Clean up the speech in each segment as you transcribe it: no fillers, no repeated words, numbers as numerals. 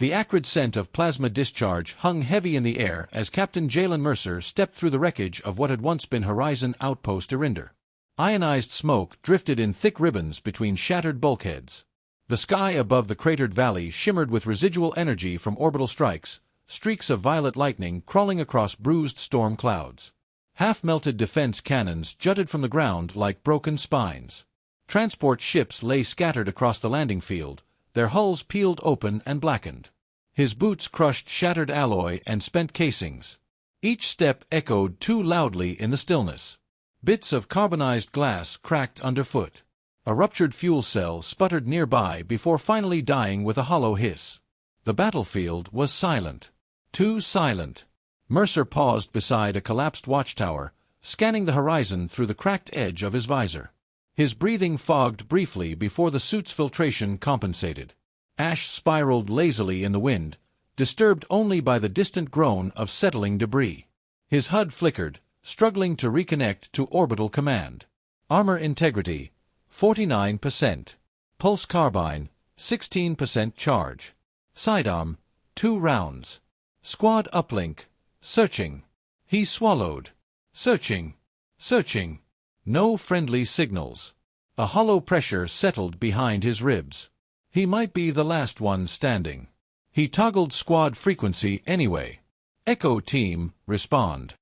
The acrid scent of plasma discharge hung heavy in the air as Captain Jalen Mercer stepped through the wreckage of what had once been Horizon Outpost Erinder. Ionized smoke drifted in thick ribbons between shattered bulkheads. The sky above the cratered valley shimmered with residual energy from orbital strikes, streaks of violet lightning crawling across bruised storm clouds. Half-melted defense cannons jutted from the ground like broken spines. Transport ships lay scattered across the landing field, their hulls peeled open and blackened. His boots crushed shattered alloy and spent casings. Each step echoed too loudly in the stillness. Bits of carbonized glass cracked underfoot. A ruptured fuel cell sputtered nearby before finally dying with a hollow hiss. The battlefield was silent. Too silent. Mercer paused beside a collapsed watchtower, scanning the horizon through the cracked edge of his visor. His breathing fogged briefly before the suit's filtration compensated. Ash spiraled lazily in the wind, disturbed only by the distant groan of settling debris. His HUD flickered, struggling to reconnect to orbital command. Armor integrity, 49%. Pulse carbine, 16% charge. Sidearm, 2 rounds. Squad uplink, searching. He swallowed. Searching. Searching. No friendly signals. A hollow pressure settled behind his ribs. He might be the last one standing. He toggled squad frequency anyway. Echo team, respond.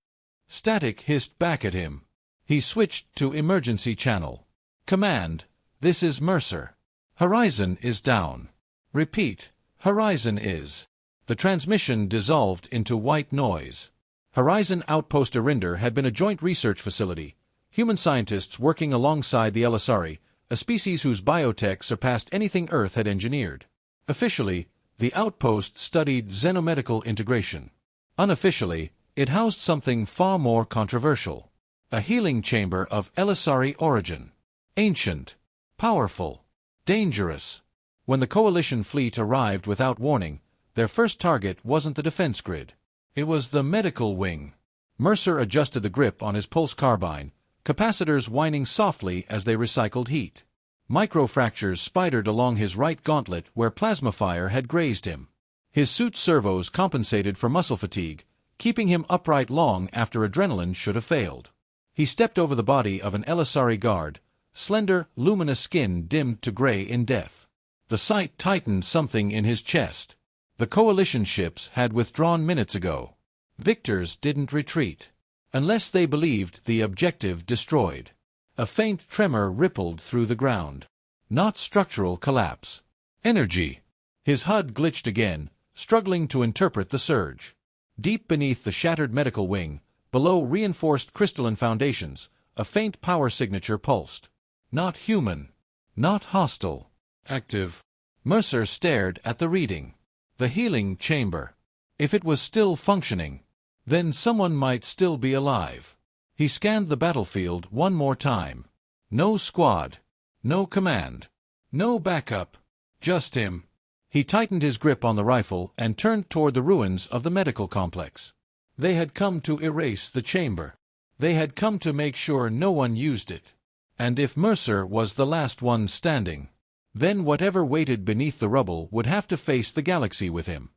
Static hissed back at him. He switched to emergency channel. Command, this is Mercer. Horizon is down. Repeat, Horizon is. The transmission dissolved into white noise. Horizon Outpost Erinder had been a joint research facility, human scientists working alongside the Elisari, a species whose biotech surpassed anything Earth had engineered. Officially, the outpost studied xenomedical integration. Unofficially, it housed something far more controversial. A healing chamber of Elisari origin. Ancient. Powerful. Dangerous. When the Coalition fleet arrived without warning, their first target wasn't the defense grid. It was the medical wing. Mercer adjusted the grip on his pulse carbine, capacitors whining softly as they recycled heat. Microfractures spidered along his right gauntlet where plasma fire had grazed him. His suit's servos compensated for muscle fatigue, keeping him upright long after adrenaline should have failed. He stepped over the body of an Elisari guard, slender, luminous skin dimmed to gray in death. The sight tightened something in his chest. The Coalition ships had withdrawn minutes ago. Victors didn't retreat. Unless they believed the objective destroyed. A faint tremor rippled through the ground. Not structural collapse. Energy. His HUD glitched again, struggling to interpret the surge. Deep beneath the shattered medical wing, below reinforced crystalline foundations, a faint power signature pulsed. Not human. Not hostile. Active. Mercer stared at the reading. The healing chamber. If it was still functioning, then someone might still be alive. He scanned the battlefield one more time. No squad. No command. No backup. Just him. He tightened his grip on the rifle and turned toward the ruins of the medical complex. They had come to erase the chamber. They had come to make sure no one used it. And if Mercer was the last one standing, then whatever waited beneath the rubble would have to face the galaxy with him.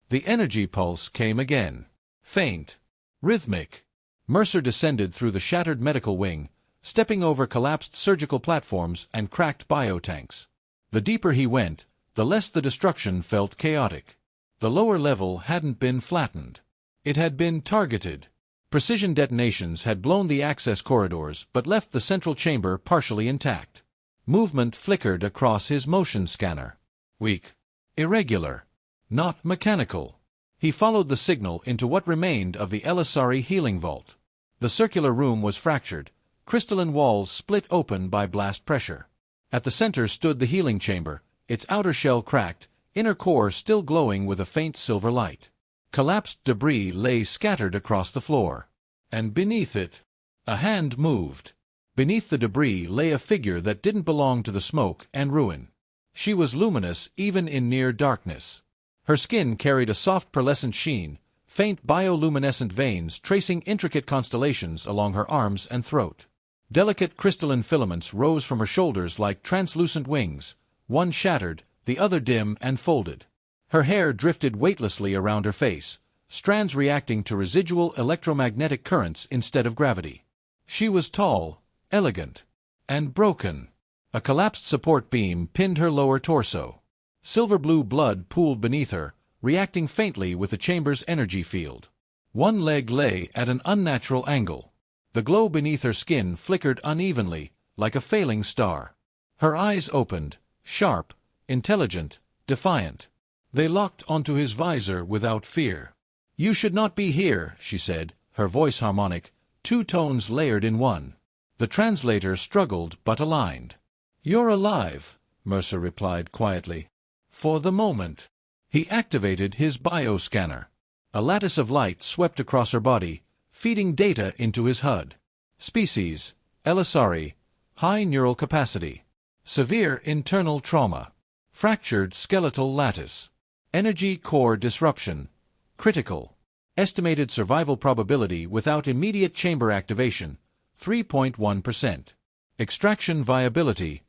The energy pulse came again. Faint. Rhythmic. Mercer descended through the shattered medical wing, stepping over collapsed surgical platforms and cracked biotanks. The deeper he went, the less the destruction felt chaotic. The lower level hadn't been flattened. It had been targeted. Precision detonations had blown the access corridors but left the central chamber partially intact. Movement flickered across his motion scanner. Weak. Irregular. Not mechanical. He followed the signal into what remained of the Elisari healing vault. The circular room was fractured, crystalline walls split open by blast pressure. At the center stood the healing chamber, its outer shell cracked, inner core still glowing with a faint silver light. Collapsed debris lay scattered across the floor. And beneath it, a hand moved. Beneath the debris lay a figure that didn't belong to the smoke and ruin. She was luminous even in near darkness. Her skin carried a soft pearlescent sheen, faint bioluminescent veins tracing intricate constellations along her arms and throat. Delicate crystalline filaments rose from her shoulders like translucent wings, one shattered, the other dim and folded. Her hair drifted weightlessly around her face, strands reacting to residual electromagnetic currents instead of gravity. She was tall, elegant, and broken. A collapsed support beam pinned her lower torso. Silver-blue blood pooled beneath her, reacting faintly with the chamber's energy field. One leg lay at an unnatural angle. The glow beneath her skin flickered unevenly, like a failing star. Her eyes opened, sharp, intelligent, defiant. They locked onto his visor without fear. "You should not be here," she said, her voice harmonic, two tones layered in one. The translator struggled but aligned. "You're alive," Mercer replied quietly. "For the moment." He activated his bioscanner. A lattice of light swept across her body, feeding data into his HUD. Species: Elisari. High neural capacity. Severe internal trauma. Fractured skeletal lattice. Energy core disruption. Critical. Estimated survival probability without immediate chamber activation, 3.1%. Extraction viability.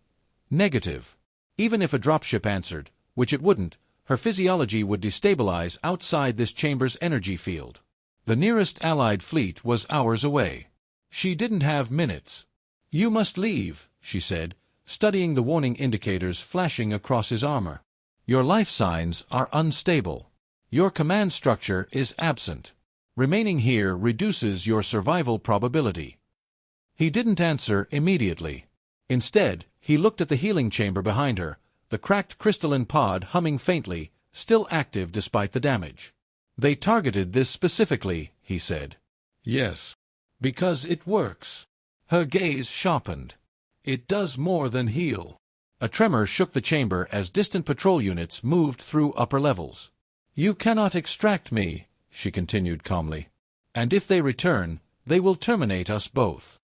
Negative. Even if a dropship answered, which it wouldn't, her physiology would destabilize outside this chamber's energy field. The nearest Allied fleet was hours away. She didn't have minutes. "You must leave," she said, studying the warning indicators flashing across his armor. "Your life signs are unstable. Your command structure is absent. Remaining here reduces your survival probability." He didn't answer immediately. Instead, he looked at the healing chamber behind her, the cracked crystalline pod humming faintly, still active despite the damage. "They targeted this specifically," he said. "Yes. Because it works." Her gaze sharpened. "It does more than heal." A tremor shook the chamber as distant patrol units moved through upper levels. "You cannot extract me," she continued calmly. "And if they return, they will terminate us both."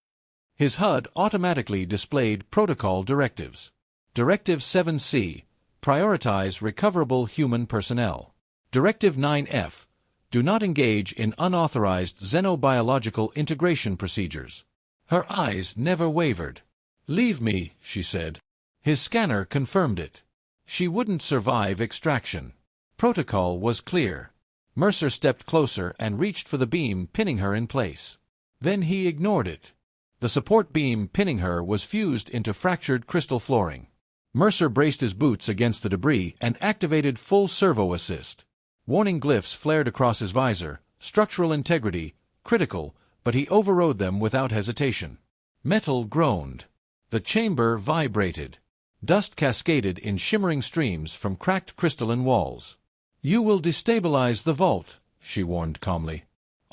His HUD automatically displayed protocol directives. Directive 7C, prioritize recoverable human personnel. Directive 9F, do not engage in unauthorized xenobiological integration procedures. Her eyes never wavered. "Leave me," she said. His scanner confirmed it. She wouldn't survive extraction. Protocol was clear. Mercer stepped closer and reached for the beam pinning her in place. Then he ignored it. The support beam pinning her was fused into fractured crystal flooring. Mercer braced his boots against the debris and activated full servo assist. Warning glyphs flared across his visor, structural integrity, critical, but he overrode them without hesitation. Metal groaned. The chamber vibrated. Dust cascaded in shimmering streams from cracked crystalline walls. "You will destabilize the vault," she warned calmly.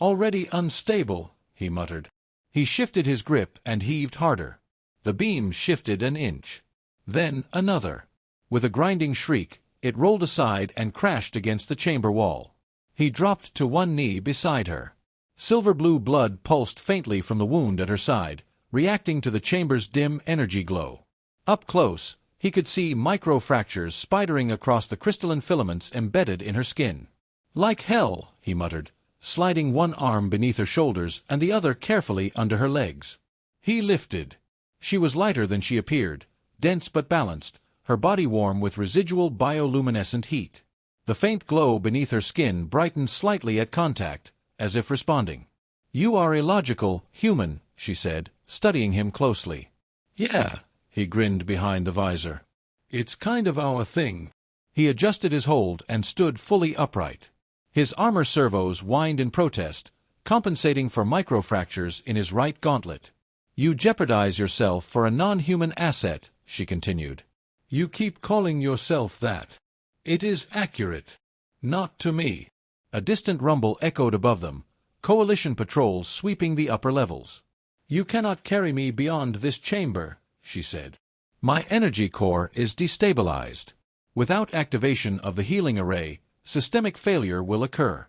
"Already unstable," he muttered. He shifted his grip and heaved harder. The beam shifted an inch. Then another. With a grinding shriek, it rolled aside and crashed against the chamber wall. He dropped to one knee beside her. Silver-blue blood pulsed faintly from the wound at her side, reacting to the chamber's dim energy glow. Up close, he could see micro-fractures spidering across the crystalline filaments embedded in her skin. "Like hell," he muttered, sliding one arm beneath her shoulders and the other carefully under her legs. He lifted. She was lighter than she appeared, dense but balanced, her body warm with residual bioluminescent heat. The faint glow beneath her skin brightened slightly at contact, as if responding. "You are illogical, human," she said, studying him closely. "Yeah," he grinned behind the visor. "It's kind of our thing." He adjusted his hold and stood fully upright. His armor servos whined in protest, compensating for microfractures in his right gauntlet. "You jeopardize yourself for a non-human asset," she continued. "You keep calling yourself that." "It is accurate." "Not to me." A distant rumble echoed above them, coalition patrols sweeping the upper levels. "You cannot carry me beyond this chamber," she said. "My energy core is destabilized. Without activation of the healing array, systemic failure will occur."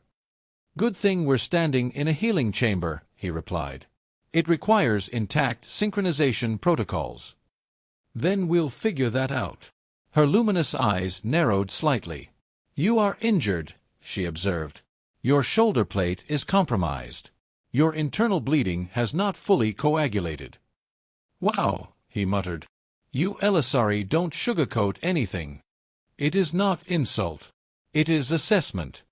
"Good thing we're standing in a healing chamber," he replied. "It requires intact synchronization protocols." "Then we'll figure that out." Her luminous eyes narrowed slightly. "You are injured," she observed. "Your shoulder plate is compromised. Your internal bleeding has not fully coagulated." "Wow," he muttered. "You Elisari don't sugarcoat anything." "It is not insult. It is assessment.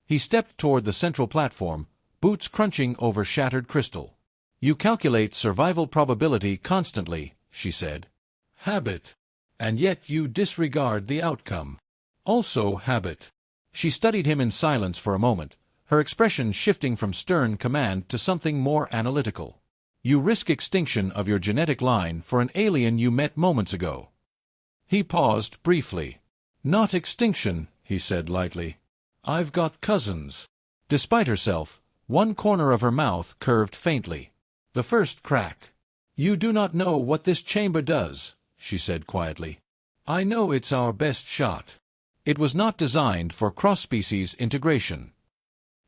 He stepped toward the central platform, boots crunching over shattered crystal. You calculate survival probability constantly, she said. Habit. And yet you disregard the outcome. Also habit. She studied him in silence for a moment, her expression shifting from stern command to something more analytical. You risk extinction of your genetic line for an alien you met moments ago. He paused briefly. Not extinction, he said lightly. I've got cousins. Despite herself, one corner of her mouth curved faintly. The first crack. You do not know what this chamber does, she said quietly. I know it's our best shot. It was not designed for cross-species integration.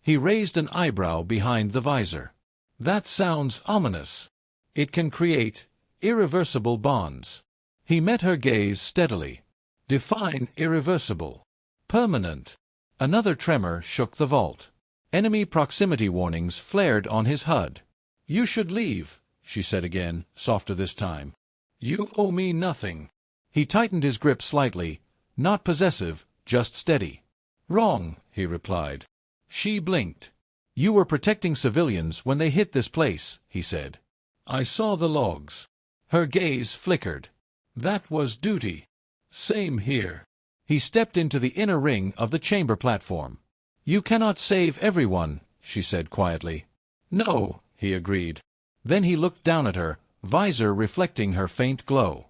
He raised an eyebrow behind the visor. That sounds ominous. It can create irreversible bonds. He met her gaze steadily. Define irreversible. Permanent. Another tremor shook the vault. Enemy proximity warnings flared on his HUD. You should leave, she said again, softer this time. You owe me nothing. He tightened his grip slightly, not possessive, just steady. Wrong, he replied. She blinked. You were protecting civilians when they hit this place, he said. I saw the logs. Her gaze flickered. That was duty. Same here. He stepped into the inner ring of the chamber platform. You cannot save everyone, she said quietly. No, he agreed. Then he looked down at her, visor reflecting her faint glow.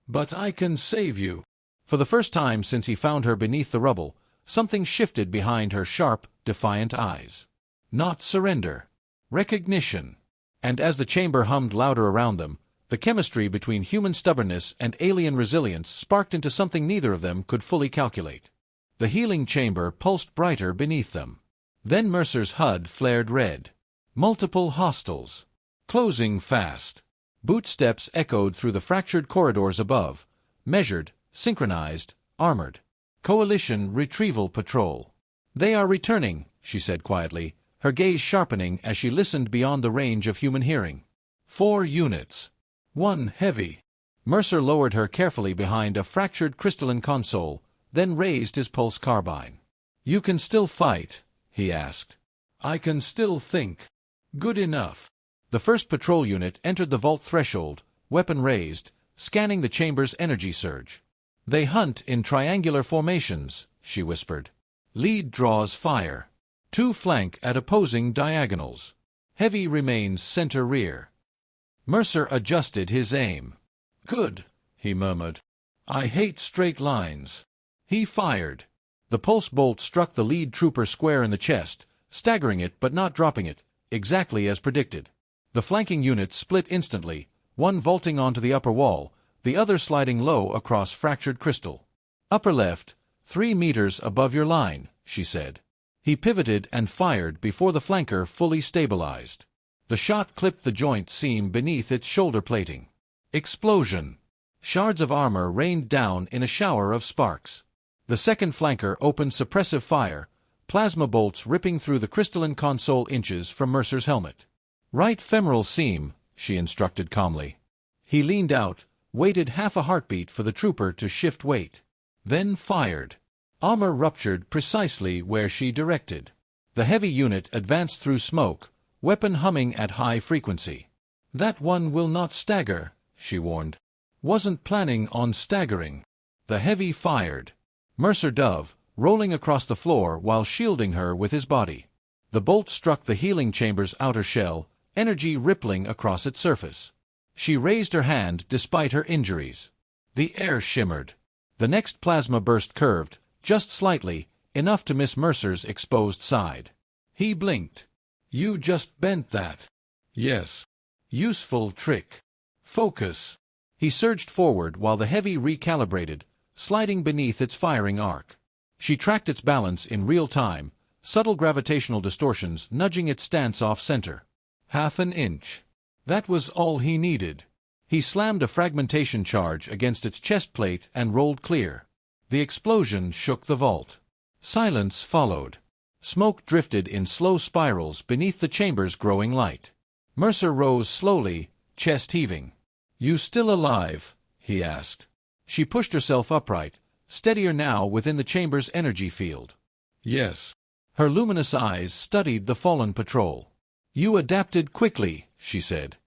But I can save you. For the first time since he found her beneath the rubble, something shifted behind her sharp, defiant eyes. Not surrender. Recognition. And as the chamber hummed louder around them, the chemistry between human stubbornness and alien resilience sparked into something neither of them could fully calculate. The healing chamber pulsed brighter beneath them. Then Mercer's HUD flared red. Multiple hostiles. Closing fast. Bootsteps echoed through the fractured corridors above, measured, synchronized, armored. Coalition Retrieval Patrol. They are returning, she said quietly, her gaze sharpening as she listened beyond the range of human hearing. 4 units. 1 heavy. Mercer lowered her carefully behind a fractured crystalline console, then raised his pulse carbine. You can still fight, he asked. I can still think. Good enough. The first patrol unit entered the vault threshold, weapon raised, scanning the chamber's energy surge. They hunt in triangular formations, she whispered. Lead draws fire. 2 flank at opposing diagonals. Heavy remains center-rear. Mercer adjusted his aim. Good, he murmured. I hate straight lines. He fired. The pulse bolt struck the lead trooper square in the chest, staggering it but not dropping it, exactly as predicted. The flanking units split instantly, one vaulting onto the upper wall, the other sliding low across fractured crystal. Upper left, 3 meters above your line, she said. He pivoted and fired before the flanker fully stabilized. The shot clipped the joint seam beneath its shoulder plating. Explosion. Shards of armor rained down in a shower of sparks. The second flanker opened suppressive fire, plasma bolts ripping through the crystalline console inches from Mercer's helmet. Right femoral seam, she instructed calmly. He leaned out, waited half a heartbeat for the trooper to shift weight. Then fired. Armor ruptured precisely where she directed. The heavy unit advanced through smoke, weapon humming at high frequency. That one will not stagger, she warned. Wasn't planning on staggering. The heavy fired. Mercer dove, rolling across the floor while shielding her with his body. The bolt struck the healing chamber's outer shell, energy rippling across its surface. She raised her hand despite her injuries. The air shimmered. The next plasma burst curved, just slightly, enough to miss Mercer's exposed side. He blinked. You just bent that. Yes. Useful trick. Focus. He surged forward while the heavy recalibrated, sliding beneath its firing arc. She tracked its balance in real time, subtle gravitational distortions nudging its stance off-center. Half an inch. That was all he needed. He slammed a fragmentation charge against its chest plate and rolled clear. The explosion shook the vault. Silence followed. Smoke drifted in slow spirals beneath the chamber's growing light. Mercer rose slowly, chest heaving. You still alive? He asked. She pushed herself upright, steadier now within the chamber's energy field. Yes. Her luminous eyes studied the fallen patrol. You adapted quickly, she said.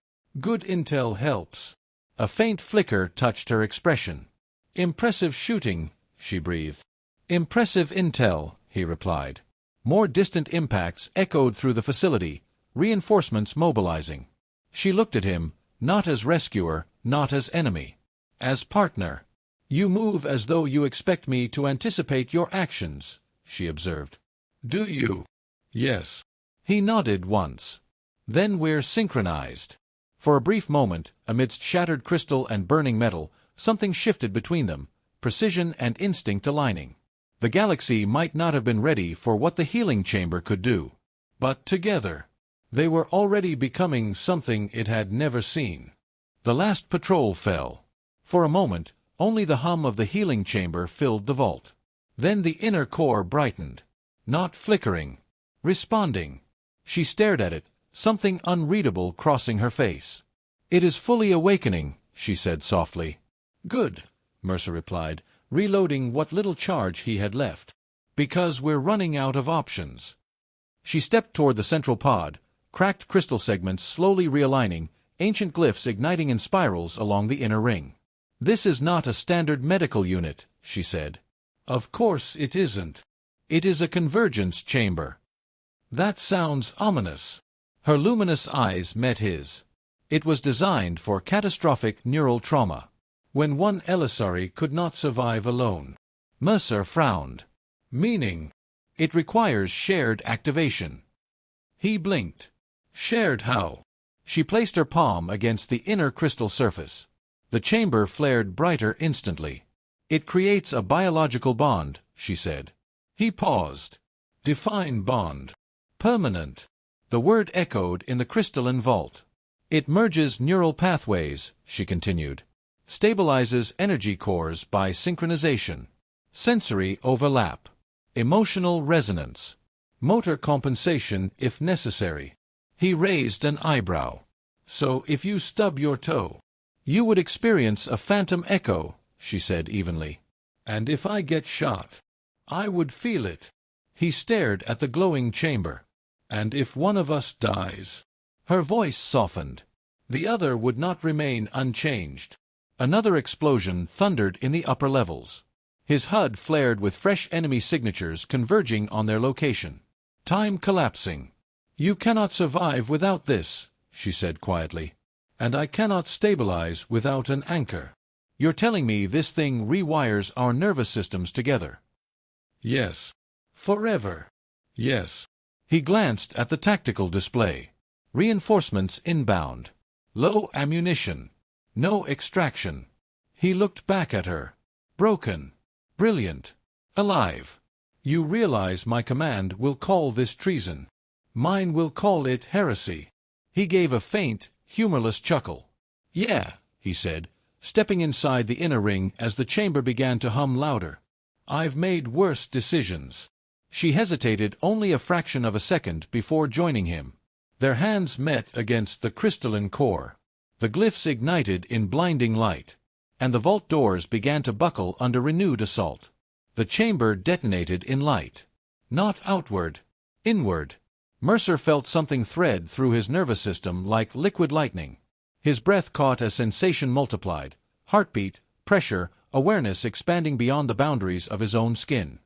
Good intel helps. A faint flicker touched her expression. Impressive shooting, she breathed. Impressive intel, he replied. More distant impacts echoed through the facility, reinforcements mobilizing. She looked at him, not as rescuer, not as enemy. As partner. You move as though you expect me to anticipate your actions, she observed. Do you? Yes. He nodded once. Then we're synchronized. For a brief moment, amidst shattered crystal and burning metal, something shifted between them, precision and instinct aligning. The galaxy might not have been ready for what the healing chamber could do. But together, they were already becoming something it had never seen. The last patrol fell. For a moment, only the hum of the healing chamber filled the vault. Then the inner core brightened. Not flickering. Responding. She stared at it, something unreadable crossing her face. It is fully awakening, she said softly. Good, Mercer replied, reloading what little charge he had left. Because we're running out of options. She stepped toward the central pod, cracked crystal segments slowly realigning, ancient glyphs igniting in spirals along the inner ring. This is not a standard medical unit, she said. Of course it isn't. It is a convergence chamber. That sounds ominous. Her luminous eyes met his. It was designed for catastrophic neural trauma. When one emissary could not survive alone. Mercer frowned. Meaning? It requires shared activation. He blinked. Shared how? She placed her palm against the inner crystal surface. The chamber flared brighter instantly. It creates a biological bond, she said. He paused. Define bond. Permanent. The word echoed in the crystalline vault. It merges neural pathways, she continued. Stabilizes energy cores by synchronization. Sensory overlap. Emotional resonance. Motor compensation if necessary. He raised an eyebrow. So if you stub your toe, you would experience a phantom echo, she said evenly. And if I get shot, I would feel it. He stared at the glowing chamber. And if one of us dies, her voice softened. The other would not remain unchanged. Another explosion thundered in the upper levels. His HUD flared with fresh enemy signatures converging on their location. Time collapsing. You cannot survive without this, she said quietly. And I cannot stabilize without an anchor. You're telling me this thing rewires our nervous systems together? Yes. Forever? Yes. He glanced at the tactical display. Reinforcements inbound. Low ammunition. No extraction. He looked back at her. Broken. Brilliant. Alive. You realize my command will call this treason. Mine will call it heresy. He gave a faint, humorless chuckle. Yeah, he said, stepping inside the inner ring as the chamber began to hum louder. I've made worse decisions. She hesitated only a fraction of a second before joining him. Their hands met against the crystalline core. The glyphs ignited in blinding light, and the vault doors began to buckle under renewed assault. The chamber detonated in light. Not outward. Inward. Mercer felt something thread through his nervous system like liquid lightning. His breath caught a sensation multiplied. Heartbeat, pressure, awareness expanding beyond the boundaries of his own skin.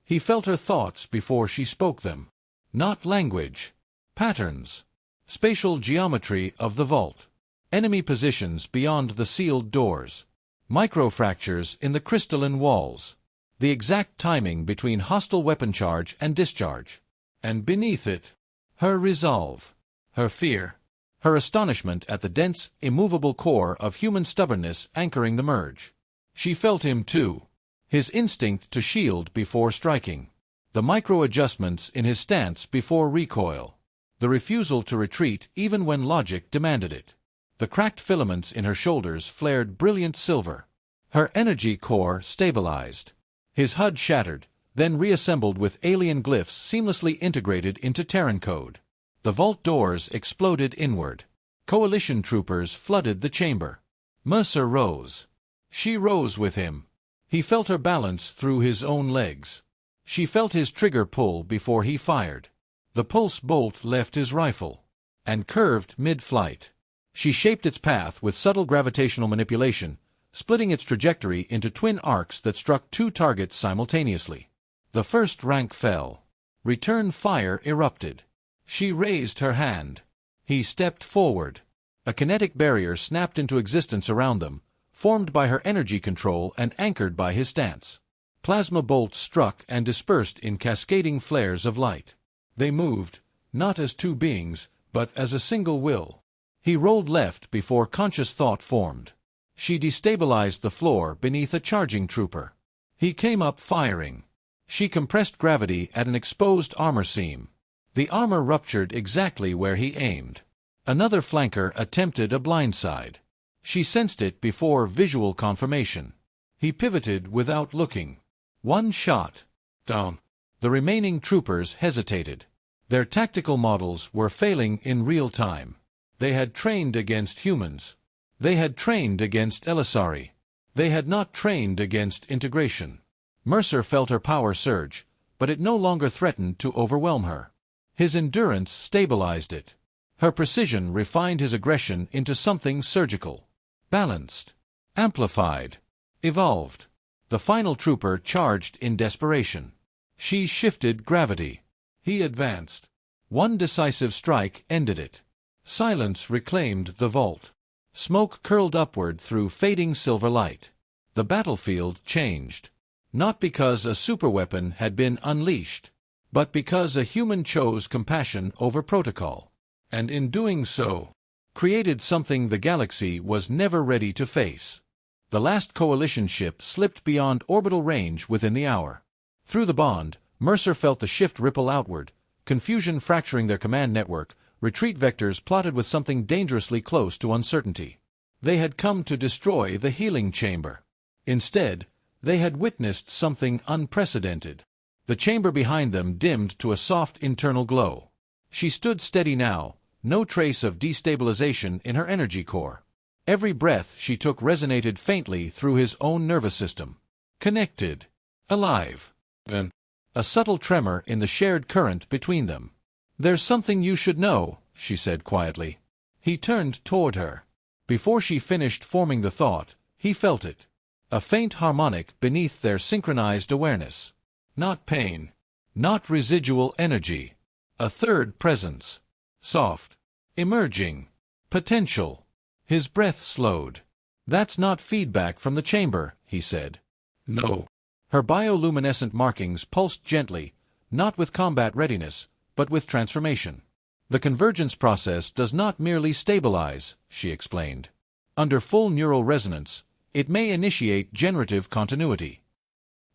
He felt her thoughts before she spoke them. Not language. Patterns. Spatial geometry of the vault. Enemy positions beyond the sealed doors. Microfractures in the crystalline walls. The exact timing between hostile weapon charge and discharge. And beneath it, her resolve. Her fear. Her astonishment at the dense, immovable core of human stubbornness anchoring the merge. She felt him too. His instinct to shield before striking. The micro-adjustments in his stance before recoil. The refusal to retreat even when logic demanded it. The cracked filaments in her shoulders flared brilliant silver. Her energy core stabilized. His HUD shattered, then reassembled with alien glyphs seamlessly integrated into Terran code. The vault doors exploded inward. Coalition troopers flooded the chamber. Mercer rose. She rose with him. He felt her balance through his own legs. She felt his trigger pull before he fired. The pulse bolt left his rifle and curved mid-flight. She shaped its path with subtle gravitational manipulation, splitting its trajectory into twin arcs that struck two targets simultaneously. The first rank fell. Return fire erupted. She raised her hand. He stepped forward. A kinetic barrier snapped into existence around them, formed by her energy control and anchored by his stance. Plasma bolts struck and dispersed in cascading flares of light. They moved, not as two beings, but as a single will. He rolled left before conscious thought formed. She destabilized the floor beneath a charging trooper. He came up firing. She compressed gravity at an exposed armor seam. The armor ruptured exactly where he aimed. Another flanker attempted a blindside. She sensed it before visual confirmation. He pivoted without looking. One shot. Down. The remaining troopers hesitated. Their tactical models were failing in real time. They had trained against humans. They had trained against Elisari. They had not trained against integration. Mercer felt her power surge, but it no longer threatened to overwhelm her. His endurance stabilized it. Her precision refined his aggression into something surgical. Balanced. Amplified. Evolved. The final trooper charged in desperation. She shifted gravity. He advanced. One decisive strike ended it. Silence reclaimed the vault. Smoke curled upward through fading silver light. The battlefield changed. Not because a superweapon had been unleashed, but because a human chose compassion over protocol. And in doing so, created something the galaxy was never ready to face. The last coalition ship slipped beyond orbital range within the hour. Through the bond, Mercer felt the shift ripple outward, confusion fracturing their command network, retreat vectors plotted with something dangerously close to uncertainty. They had come to destroy the healing chamber. Instead, they had witnessed something unprecedented. The chamber behind them dimmed to a soft internal glow. She stood steady now, no trace of destabilization in her energy core. Every breath she took resonated faintly through his own nervous system. Connected. Alive. Then, a subtle tremor in the shared current between them. "There's something you should know," she said quietly. He turned toward her. Before she finished forming the thought, he felt it. A faint harmonic beneath their synchronized awareness. Not pain. Not residual energy. A third presence. Soft. Emerging. Potential. His breath slowed. "That's not feedback from the chamber," he said. No. Her bioluminescent markings pulsed gently, not with combat readiness, but with transformation. "The convergence process does not merely stabilize," she explained. "Under full neural resonance, it may initiate generative continuity."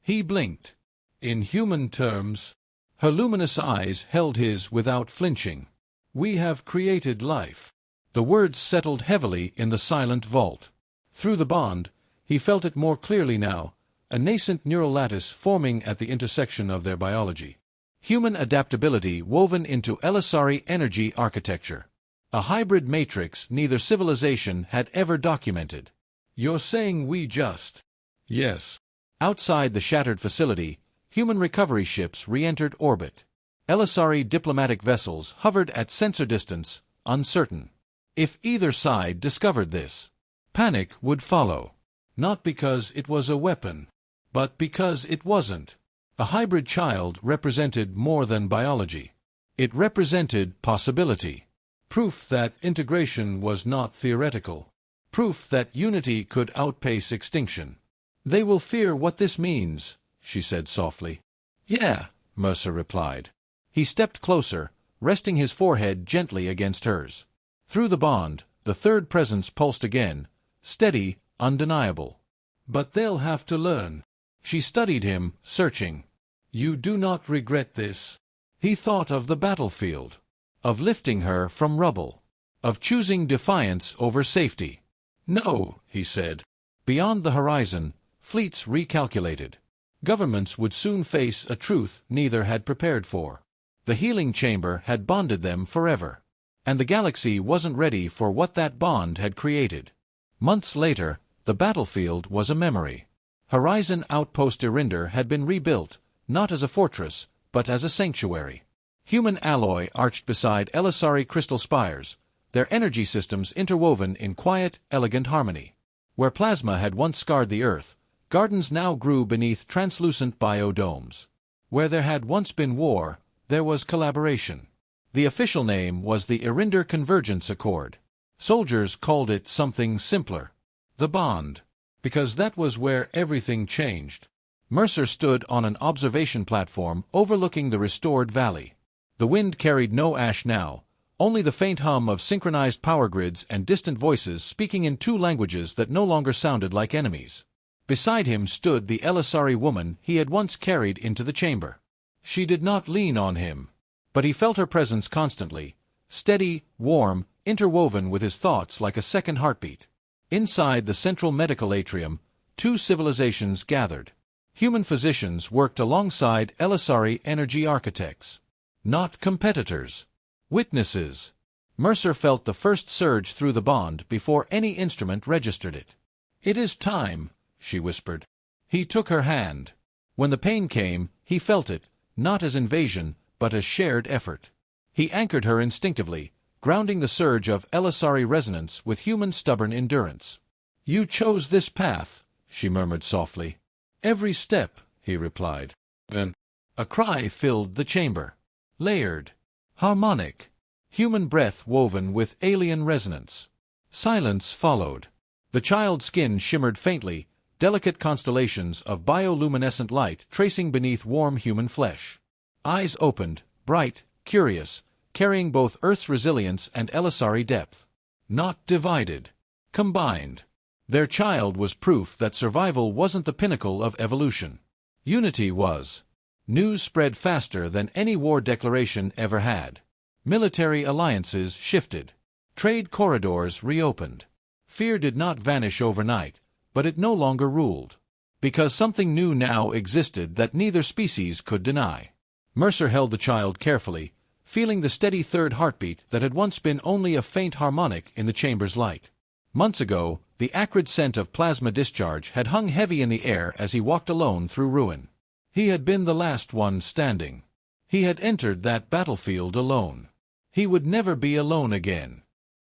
He blinked. "In human terms," her luminous eyes held his without flinching, "we have created life." The words settled heavily in the silent vault. Through the bond, he felt it more clearly now, a nascent neural lattice forming at the intersection of their biology. Human adaptability woven into Elisari energy architecture. A hybrid matrix neither civilization had ever documented. "You're saying we just—" Yes. Outside the shattered facility, human recovery ships re-entered orbit. Elisari diplomatic vessels hovered at sensor distance, uncertain. If either side discovered this, panic would follow. Not because it was a weapon, but because it wasn't. A hybrid child represented more than biology. It represented possibility. Proof that integration was not theoretical. Proof that unity could outpace extinction. "They will fear what this means," she said softly. "Yeah," Mercer replied. He stepped closer, resting his forehead gently against hers. Through the bond, the third presence pulsed again, steady, undeniable. "But they'll have to learn." She studied him, searching. "You do not regret this?" He thought of the battlefield, of lifting her from rubble, of choosing defiance over safety. "No," he said. Beyond the horizon, fleets recalculated. Governments would soon face a truth neither had prepared for. The healing chamber had bonded them forever. And the galaxy wasn't ready for what that bond had created. Months later, the battlefield was a memory. Horizon Outpost Irinder had been rebuilt, not as a fortress, but as a sanctuary. Human alloy arched beside Elisari crystal spires, their energy systems interwoven in quiet, elegant harmony. Where plasma had once scarred the earth, gardens now grew beneath translucent biodomes. Where there had once been war, there was collaboration. The official name was the Irinder Convergence Accord. Soldiers called it something simpler. The Bond. Because that was where everything changed. Mercer stood on an observation platform overlooking the restored valley. The wind carried no ash now, only the faint hum of synchronized power grids and distant voices speaking in two languages that no longer sounded like enemies. Beside him stood the Elisari woman he had once carried into the chamber. She did not lean on him, but he felt her presence constantly, steady, warm, interwoven with his thoughts like a second heartbeat. Inside the central medical atrium, two civilizations gathered. Human physicians worked alongside Elisari energy architects. Not competitors. Witnesses. Mercer felt the first surge through the bond before any instrument registered it. "It is time," she whispered. He took her hand. When the pain came, he felt it, not as invasion, but as shared effort. He anchored her instinctively, grounding the surge of Elisari resonance with human stubborn endurance. "You chose this path," she murmured softly. "Every step," he replied. Then A cry filled the chamber. Layered. Harmonic. Human breath woven with alien resonance. Silence followed. The child's skin shimmered faintly, delicate constellations of bioluminescent light tracing beneath warm human flesh. Eyes opened, bright, curious, carrying both Earth's resilience and Elisari depth. Not divided. Combined. Their child was proof that survival wasn't the pinnacle of evolution. Unity was. News spread faster than any war declaration ever had. Military alliances shifted. Trade corridors reopened. Fear did not vanish overnight, but it no longer ruled. Because something new now existed that neither species could deny. Mercer held the child carefully, feeling the steady third heartbeat that had once been only a faint harmonic in the chamber's light. Months ago, the acrid scent of plasma discharge had hung heavy in the air as he walked alone through ruin. He had been the last one standing. He had entered that battlefield alone. He would never be alone again.